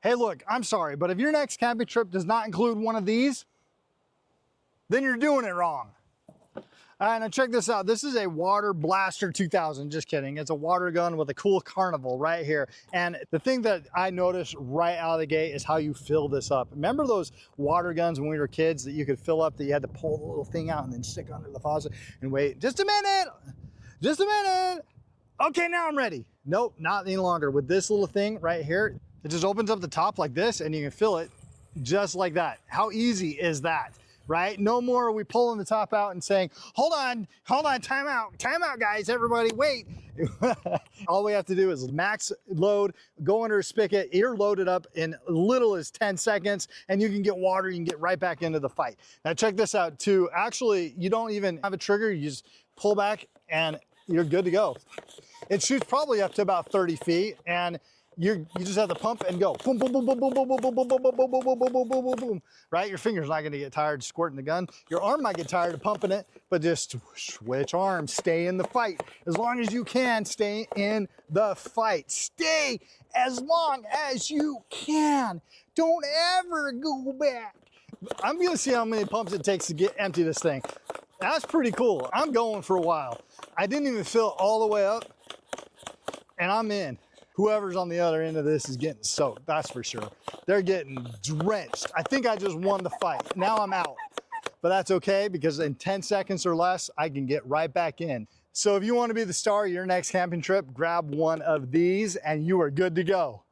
Hey, look, I'm sorry, but if your next camping trip does not include one of these, then you're doing it wrong. All right, now check this out. This is a Water Blaster 2000, just kidding. It's a water gun with a cool carnival right here. And the thing that I noticed right out of the gate is how you fill this up. Remember those water guns when we were kids that you could fill up, that you had to pull the little thing out and then stick under the faucet and wait, just a minute, just a minute. Okay, now I'm ready. Nope, not any longer. With this little thing right here, it just opens up the top like this and you can fill it just like that. How easy is that? Right? No more are we pulling the top out and saying, hold on, time out, guys, everybody, wait. All we have to do is max load, go under a spigot, you're loaded up in little as 10 seconds, and you can get water, you can get right back into the fight. Now check this out too. Actually, you don't even have a trigger, you just pull back and you're good to go. It shoots probably up to about 30 feet, and you just have to pump and go boom, boom, boom, boom, boom, boom, boom, boom, boom, boom, boom, boom, boom, boom, boom, boom, boom, boom. Right? Your finger's not going to get tired squirting the gun. Your arm might get tired of pumping it, but just switch arms. Stay in the fight. As long as you can, stay in the fight. Stay as long as you can. Don't ever go back. I'm going to see how many pumps it takes to empty this thing. That's pretty cool. I'm going for a while. I didn't even fill all the way up, and I'm in. Whoever's on the other end of this is getting soaked, that's for sure. They're getting drenched. I think I just won the fight. Now I'm out, but that's okay because in 10 seconds or less, I can get right back in. So if you want to be the star of your next camping trip, grab one of these and you are good to go.